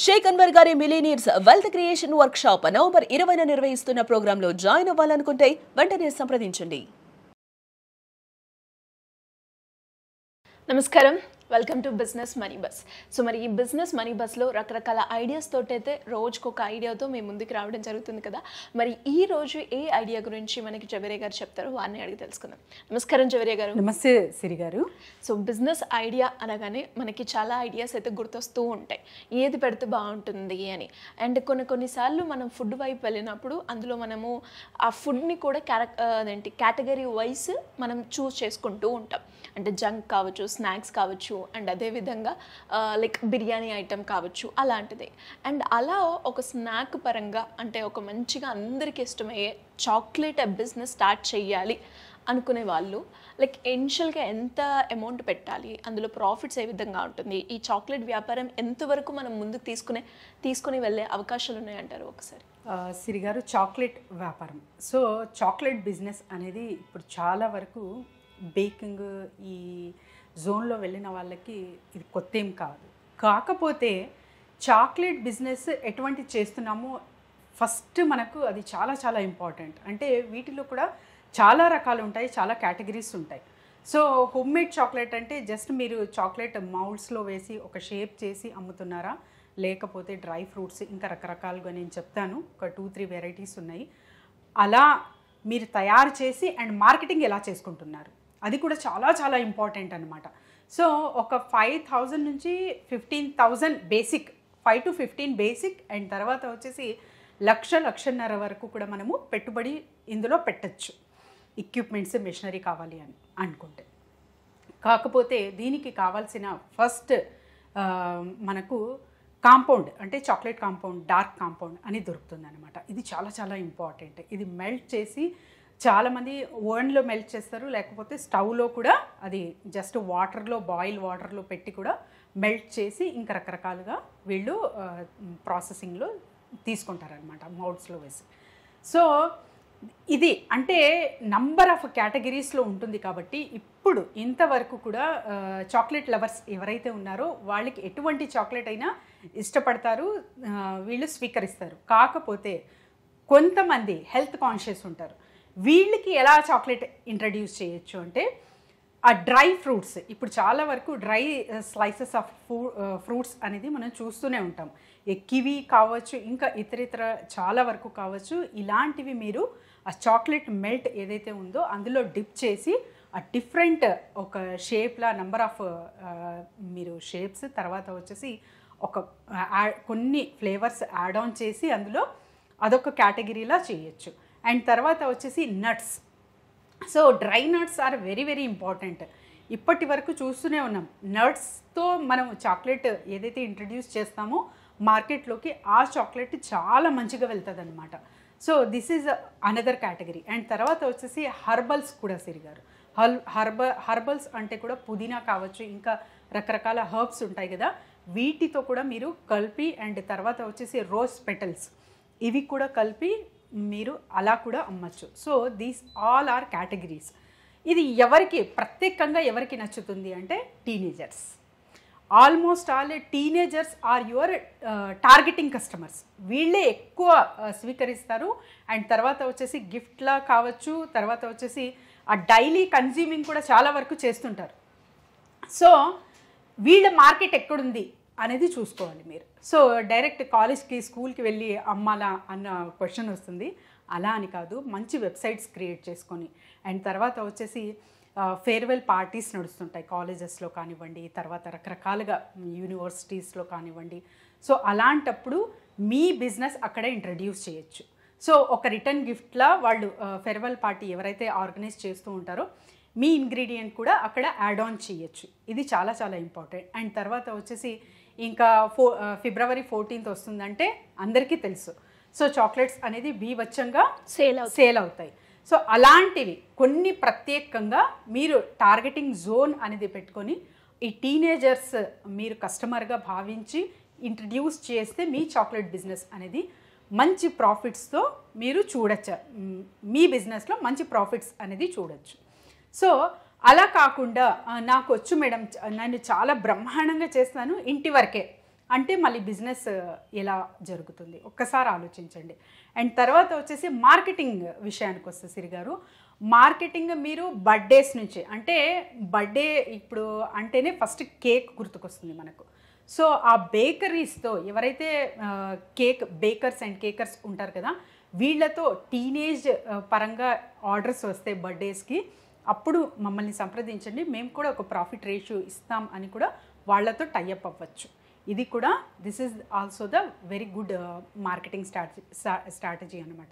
షేక్ అన్వర్ గారి millionaires wealth creation workshop November 20న నిర్వహిస్తున్న ప్రోగ్రాంలో జాయిన్ అవ్వాలనుకుంటే వెంటనే సంప్రదించండి. నమస్కారం, welcome to business money bus. So మరి ఈ బిజినెస్ మనీ బస్లో రకరకాల ఐడియాస్ తోటైతే రోజుకొక ఐడియాతో మేము ముందుకు రావడం జరుగుతుంది కదా. మరి ఈ రోజు ఏ ఐడియా గురించి మనకి జవేరియా గారు చెప్తారో వారిని అడిగి తెలుసుకుందాం. నమస్కారం జవేరియా గారు. నమస్తే సిరి గారు. సో బిజినెస్ ఐడియా అనగానే మనకి చాలా ఐడియాస్ అయితే గుర్తొస్తూ ఉంటాయి, ఏది పెడితే బాగుంటుంది అని. అండ్ కొన్నిసార్లు మనం ఫుడ్ వైపు వెళ్ళినప్పుడు అందులో మనము ఆ ఫుడ్ని కూడా కేటగిరీ వైజ్ మనం చూస్ చేసుకుంటూ ఉంటాం. అంటే జంక్ కావచ్చు, స్నాక్స్ కావచ్చు, అండ్ అదేవిధంగా లైక్ బిర్యానీ ఐటెం కావచ్చు, అలాంటిది. అండ్ అలా ఒక స్నాక్ పరంగా అంటే ఒక మంచిగా అందరికీ ఇష్టమయ్యే చాక్లెట్ బిజినెస్ స్టార్ట్ చేయాలి అనుకునే వాళ్ళు లైక్ ఇనిషియల్గా ఎంత అమౌంట్ పెట్టాలి, అందులో ప్రాఫిట్స్ ఏ విధంగా ఉంటుంది, ఈ చాక్లెట్ వ్యాపారం ఎంతవరకు మనం ముందుకు తీసుకుని వెళ్ళే అవకాశాలు ఉన్నాయంటారు ఒకసారి? సిరి గారు, చాక్లెట్ వ్యాపారం, సో చాక్లెట్ బిజినెస్ అనేది ఇప్పుడు చాలా వరకు బేకింగ్ ఈ జోన్లో వెళ్ళిన వాళ్ళకి ఇది కొత్త ఏం కాదు. కాకపోతే చాక్లెట్ బిజినెస్ ఎటువంటి చేస్తున్నామో ఫస్ట్ మనకు అది చాలా చాలా ఇంపార్టెంట్. అంటే వీటిలో కూడా చాలా రకాలు ఉంటాయి, చాలా కేటగిరీస్ ఉంటాయి. సో హోమ్మేడ్ చాక్లెట్ అంటే జస్ట్ మీరు చాక్లెట్ మౌల్డ్స్లో వేసి ఒక షేప్ చేసి అమ్ముతున్నారా, లేకపోతే డ్రై ఫ్రూట్స్ ఇంకా రకరకాలుగా నేను చెప్తాను, ఒక 2-3 వెరైటీస్ ఉన్నాయి. అలా మీరు తయారు చేసి అండ్ మార్కెటింగ్ ఎలా చేసుకుంటున్నారు, అది కూడా చాలా చాలా ఇంపార్టెంట్ అనమాట. సో ఒక 5,000 నుంచి 15,000 బేసిక్, 5 to 15 బేసిక్, అండ్ తర్వాత వచ్చేసి 1,00,000-1,50,000 వరకు కూడా మనము పెట్టుబడి ఇందులో పెట్టచ్చు, ఎక్విప్మెంట్స్ మెషినరీ కావాలి అని అనుకుంటే. కాకపోతే దీనికి కావాల్సిన ఫస్ట్ మనకు కాంపౌండ్, అంటే చాక్లెట్ కాంపౌండ్, డార్క్ కాంపౌండ్ అని దొరుకుతుంది అనమాట. ఇది చాలా చాలా ఇంపార్టెంట్. ఇది మెల్ట్ చేసి చాలామంది ఓవెన్లో మెల్ట్ చేస్తారు, లేకపోతే స్టవ్లో కూడా అది జస్ట్ బాయిల్ వాటర్లో పెట్టి కూడా మెల్ట్ చేసి ఇంకా రకరకాలుగా వీళ్ళు ప్రాసెసింగ్లో తీసుకుంటారనమాట, మౌల్డ్స్లో వేసి. సో ఇది అంటే నంబర్ ఆఫ్ కేటగిరీస్లో ఉంటుంది. కాబట్టి ఇప్పుడు ఇంతవరకు కూడా చాక్లెట్ లవర్స్ ఎవరైతే ఉన్నారో వాళ్ళకి ఎటువంటి చాక్లెట్ అయినా ఇష్టపడతారు, వీళ్ళు స్వీకరిస్తారు. కాకపోతే కొంతమంది హెల్త్ కాన్షియస్ ఉంటారు. వీళ్ళకి ఎలా చాక్లెట్ ఇంట్రడ్యూస్ చేయొచ్చు అంటే ఆ డ్రై ఫ్రూట్స్, ఇప్పుడు చాలా వరకు డ్రై స్లైసెస్ ఆఫ్ ఫ్రూట్స్ అనేది మనం చూస్తూనే ఉంటాం. కివి కావచ్చు, ఇంకా ఇతర చాలా వరకు కావచ్చు. ఇలాంటివి మీరు ఆ చాక్లెట్ మెల్ట్ ఏదైతే ఉందో అందులో డిప్ చేసి ఆ డిఫరెంట్ ఒక షేప్లా నంబర్ ఆఫ్ మీరు షేప్స్, తర్వాత వచ్చేసి కొన్ని ఫ్లేవర్స్ యాడ్ ఆన్ చేసి అందులో అదొక కేటగిరీలా చేయొచ్చు. అండ్ తర్వాత వచ్చేసి nuts. So dry nuts are very very important. ఇప్పటి వరకు చూస్తూనే ఉన్నాం, నట్స్తో మనం చాక్లెట్ ఏదైతే ఇంట్రడ్యూస్ చేస్తామో మార్కెట్లోకి ఆ చాక్లెట్ చాలా మంచిగా వెళ్తుంది అనమాట. So this is another category. And తర్వాత వచ్చేసి హర్బల్స్ కూడా సిరిగారు. హర్బల్స్ అంటే కూడా పుదీనా కావచ్చు, ఇంకా రకరకాల హర్బ్స్ ఉంటాయి కదా, వీటితో కూడా మీరు కలిపి, అండ్ తర్వాత వచ్చేసి రోజ్ పెటల్స్, ఇవి కూడా కలిపి మీరు అలా కూడా అమ్మచ్చు. So these all are categories. ఇది ప్రత్యేకంగా ఎవరికి నచ్చుతుంది అంటే teenagers. Almost all teenagers are your targeting customers. వీళ్ళే ఎక్కువ స్వీకరిస్తారు. అండ్ తర్వాత వచ్చేసి గిఫ్ట్లా కావచ్చు, తర్వాత వచ్చేసి ఆ డైలీ కన్జ్యూమింగ్ కూడా చాలా వరకు చేస్తుంటారు. సో వీళ్ళ మార్కెట్ ఎక్కడుంది అనేది చూసుకోవాలి మీరు. సో డైరెక్ట్ కాలేజ్కి, స్కూల్కి వెళ్ళి అమ్మాలా అన్న క్వశ్చన్ వస్తుంది. అలా అని కాదు, మంచి వెబ్సైట్స్ క్రియేట్ చేసుకొని, అండ్ తర్వాత వచ్చేసి ఫేర్వెల్ పార్టీస్ నడుస్తుంటాయి కాలేజెస్లో కానివ్వండి, తర్వాత రకరకాలుగా యూనివర్సిటీస్లో కానివ్వండి. సో అలాంటప్పుడు మీ బిజినెస్ అక్కడ ఇంట్రడ్యూస్ చేయొచ్చు. సో ఒక రిటర్న్ గిఫ్ట్లా వాళ్ళు ఫేర్వెల్ పార్టీ ఎవరైతే ఆర్గనైజ్ చేస్తూ ఉంటారో మీ ఇంగ్రీడియంట్ కూడా అక్కడ యాడ్ ఆన్ చేయొచ్చు. ఇది చాలా చాలా ఇంపార్టెంట్. అండ్ తర్వాత వచ్చేసి ఇంకా ఫిబ్రవరి 14th వస్తుందంటే అందరికీ తెలుసు. సో చాక్లెట్స్ అనేది బీభత్సంగా సేల్ అవుతాయి. సో అలాంటివి కొన్ని ప్రత్యేకంగా మీరు టార్గెటింగ్ జోన్ అనేది పెట్టుకొని ఈ టీనేజర్స్ మీరు కస్టమర్గా భావించి ఇంట్రడ్యూస్ చేస్తే మీ చాక్లెట్ బిజినెస్ అనేది మంచి ప్రాఫిట్స్తో మీరు చూడొచ్చు, మీ బిజినెస్లో మంచి ప్రాఫిట్స్ అనేది చూడొచ్చు. సో అలా కాకుండా నాకు వచ్చు మేడం, నేను చాలా బ్రహ్మాండంగా చేస్తాను ఇంటి వరకే అంటే మళ్ళీ బిజినెస్ ఎలా జరుగుతుంది ఒక్కసారి ఆలోచించండి. అండ్ తర్వాత వచ్చేసి మార్కెటింగ్ విషయానికి వస్తే సిరి గారు, మార్కెటింగ్ మీరు బర్త్డేస్ నుంచి, అంటే బర్త్డే ఇప్పుడు అంటేనే ఫస్ట్ కేక్ గుర్తుకొస్తుంది మనకు. సో ఆ బేకరీస్తో ఎవరైతే కేక్ బేకర్స్ అండ్ కేకర్స్ ఉంటారు కదా, వీళ్ళతో టీనేజ్ పరంగా ఆర్డర్స్ వస్తే బర్త్డేస్కి, అప్పుడు మమ్మల్ని సంప్రదించండి, మేము కూడా ఒక ప్రాఫిట్ రేషియో ఇస్తాం అని కూడా వాళ్ళతో టైఅప్ అవ్వచ్చు. ఇది కూడా this is also the very good marketing strategy అనమాట.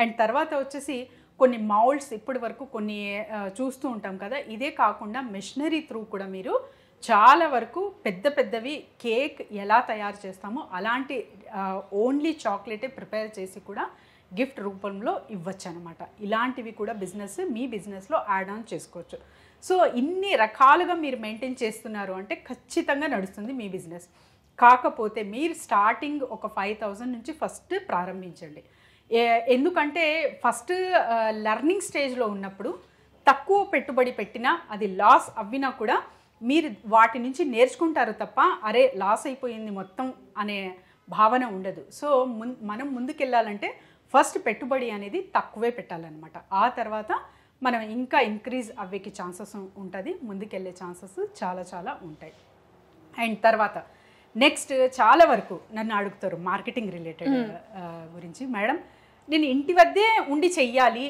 అండ్ తర్వాత వచ్చేసి కొన్ని మౌల్డ్స్ ఇప్పటి వరకు కొన్ని చూస్తూ ఉంటాం కదా, ఇదే కాకుండా మెషినరీ త్రూ కూడా మీరు చాలా వరకు పెద్ద పెద్దవి కేక్ ఎలా తయారు చేస్తామో అలాంటి ఓన్లీ చాక్లెటే ప్రిపేర్ చేసి కూడా గిఫ్ట్ రూపంలో ఇవ్వచ్చు అనమాట. ఇలాంటివి కూడా మీ బిజినెస్లో యాడ్ ఆన్ చేసుకోవచ్చు. సో ఇన్ని రకాలుగా మీరు మెయింటైన్ చేస్తున్నారు అంటే ఖచ్చితంగా నడుస్తుంది మీ బిజినెస్. కాకపోతే మీరు స్టార్టింగ్ ఒక 5,000 నుంచి ఫస్ట్ ప్రారంభించండి. ఎందుకంటే ఫస్ట్ లెర్నింగ్ స్టేజ్లో ఉన్నప్పుడు తక్కువ పెట్టుబడి పెట్టినా అది లాస్ అవ్వినా కూడా మీరు వాటి నుంచి నేర్చుకుంటారు తప్ప అరే లాస్ అయిపోయింది మొత్తం అనే భావన ఉండదు. సో మనం ముందుకెళ్ళాలంటే ఫస్ట్ పెట్టుబడి అనేది తక్కువే పెట్టాలన్నమాట. ఆ తర్వాత మనం ఇంకా ఇంక్రీజ్ అవ్వేకి ఛాన్సెస్ ఉంటుంది, ముందుకెళ్ళే ఛాన్సెస్ చాలా చాలా ఉంటాయి. అండ్ తర్వాత నెక్స్ట్ చాలా వరకు నన్ను అడుగుతారు మార్కెటింగ్ రిలేటెడ్ గురించి, మేడం నేను ఇంటి వద్దే ఉండి చెయ్యాలి,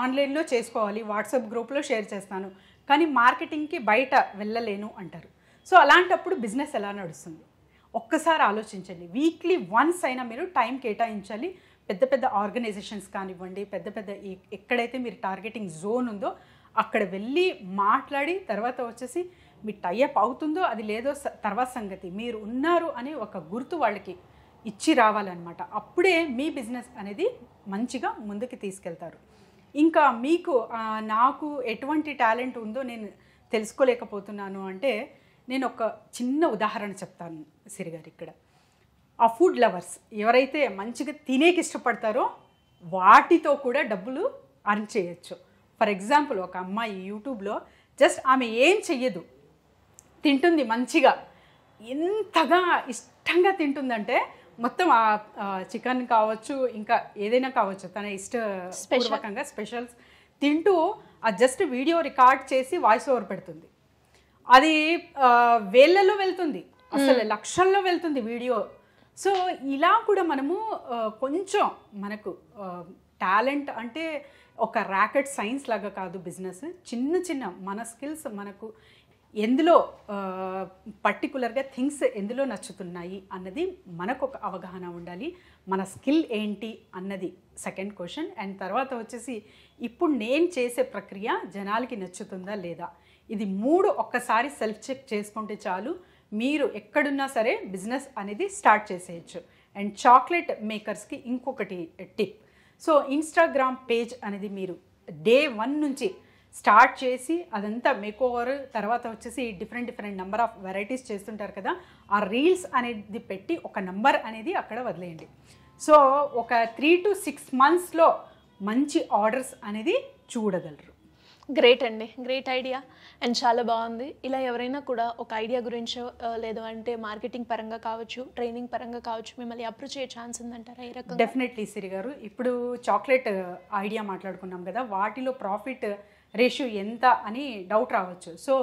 ఆన్లైన్లో చేసుకోవాలి, వాట్సాప్ గ్రూప్లో షేర్ చేస్తాను, కానీ మార్కెటింగ్కి బయట వెళ్ళలేను అంటారు. సో అలాంటప్పుడు బిజినెస్ ఎలా నడుస్తుంది ఒక్కసారి ఆలోచించండి. వీక్లీ వన్స్ అయినా మీరు టైం కేటాయించాలి. పెద్ద పెద్ద ఆర్గనైజేషన్స్ కానివ్వండి, పెద్ద పెద్ద ఎక్కడైతే మీరు టార్గెటింగ్ జోన్ ఉందో అక్కడ వెళ్ళి మాట్లాడి తర్వాత వచ్చేసి మీ టైఅప్ అవుతుందో అది లేదో తర్వాత సంగతి, మీరు ఉన్నారు అని ఒక గుర్తు వాళ్ళకి ఇచ్చి రావాలన్నమాట. అప్పుడే మీ బిజినెస్ అనేది మంచిగా ముందుకు తీసుకెళ్తారు. ఇంకా మీకు నాకు ఎటువంటి టాలెంట్ ఉందో నేను తెలుసుకోలేకపోతున్నాను అంటే నేను ఒక చిన్న ఉదాహరణ చెప్తాను సిరి గారు. ఇక్కడ ఆ ఫుడ్ లవర్స్ ఎవరైతే మంచిగా తినేకి ఇష్టపడతారో వాటితో కూడా డబ్బులు అర్న్ చేయొచ్చు. ఫర్ ఎగ్జాంపుల్ ఒక అమ్మాయి యూట్యూబ్లో జస్ట్ ఆమె ఏం చెయ్యదు, తింటుంది మంచిగా, ఎంతగా ఇష్టంగా తింటుందంటే మొత్తం ఆ చికెన్ కావచ్చు ఇంకా ఏదైనా కావచ్చు తన ఇష్టపూర్వకంగా స్పెషల్స్ తింటూ ఆ జస్ట్ వీడియో రికార్డ్ చేసి వాయిస్ ఓవర్ పెడుతుంది. అది వేళ్ళల్లో వెళ్తుంది, అసలు లక్షల్లో వెళ్తుంది వీడియో. సో ఇలా కూడా మనము కొంచెం మనకు టాలెంట్ అంటే ఒక ర్యాకెట్ సైన్స్ లాగా కాదు బిజినెస్, చిన్న చిన్న మన స్కిల్స్ మనకు ఎందులో పర్టికులర్గా థింగ్స్ ఎందులో నచ్చుతున్నాయి అన్నది మనకు ఒక అవగాహన ఉండాలి. మన స్కిల్ ఏంటి అన్నది సెకండ్ క్వశ్చన్. అండ్ తర్వాత వచ్చేసి ఇప్పుడు నేను చేసే ప్రక్రియ జనాలకి నచ్చుతుందా లేదా, ఇది 3 ఒక్కసారి సెల్ఫ్ చెక్ చేసుకుంటే చాలు, మీరు ఎక్కడున్నా సరే బిజినెస్ అనేది స్టార్ట్ చేసేయచ్చు. అండ్ చాక్లెట్ మేకర్స్కి ఇంకొకటి టిప్, సో ఇన్స్టాగ్రామ్ పేజ్ అనేది మీరు డే 1 నుంచి స్టార్ట్ చేసి అదంతా మేకోవర్ తర్వాత వచ్చేసి డిఫరెంట్ నెంబర్ ఆఫ్ వెరైటీస్ చేస్తుంటారు కదా, ఆ రీల్స్ అనేది పెట్టి ఒక నెంబర్ అనేది అక్కడ వదిలేయండి. సో ఒక 3 to 6 monthsలో మంచి ఆర్డర్స్ అనేది చూడగలరు. గ్రేట్ అండి, గ్రేట్ ఐడియా అండ్ చాలా బాగుంది. ఇలా ఎవరైనా కూడా ఒక ఐడియా గురించో లేదు అంటే మార్కెటింగ్ పరంగా కావచ్చు, ట్రైనింగ్ పరంగా కావచ్చు, మిమ్మల్ని అప్రోచ్ అయ్యే ఛాన్స్ ఉందంటారా? ఈ రకంగా డెఫినెట్లీ సిరి గారు. ఇప్పుడు చాక్లెట్ ఐడియా మాట్లాడుకున్నాం కదా, వాటిలో ప్రాఫిట్ రేషియో ఎంత అని డౌట్ రావచ్చు. సో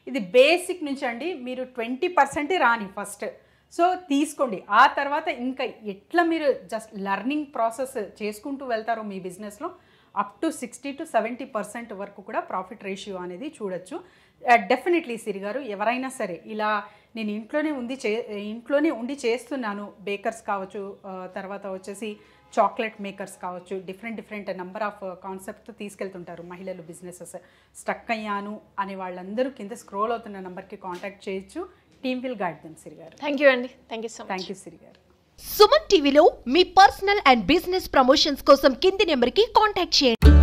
ఇది బేసిక్ నుంచి అండి మీరు 20% రాని ఫస్ట్ సో తీసుకోండి. ఆ తర్వాత ఇంకా ఎట్లా మీరు జస్ట్ లెర్నింగ్ ప్రాసెస్ చేసుకుంటూ వెళ్తారో మీ బిజినెస్లో అప్ టు 60 to 70% వరకు కూడా ప్రాఫిట్ రేషియో అనేది చూడొచ్చు. డెఫినెట్లీ సిరి గారు, ఎవరైనా సరే ఇలా నేను ఇంట్లోనే ఉండి చేస్తున్నాను, బేకర్స్ కావచ్చు, తర్వాత వచ్చేసి చాక్లెట్ మేకర్స్ కావచ్చు, డిఫరెంట్ నెంబర్ ఆఫ్ కాన్సెప్ట్తో తీసుకెళ్తుంటారు మహిళలు బిజినెసెస్, స్టక్ అయ్యాను అనే వాళ్ళందరూ కింద స్క్రోల్ అవుతున్న నెంబర్కి కాంటాక్ట్ చేయొచ్చు. Team will guide them Siri garu. Thank you అండి, thank you so much. Thank you Siri garu. Suman టీవీలో మీ పర్సనల్ అండ్ బిజినెస్ ప్రమోషన్స్ కోసం కింది నెంబర్కి కాంటాక్ట్ చేయండి.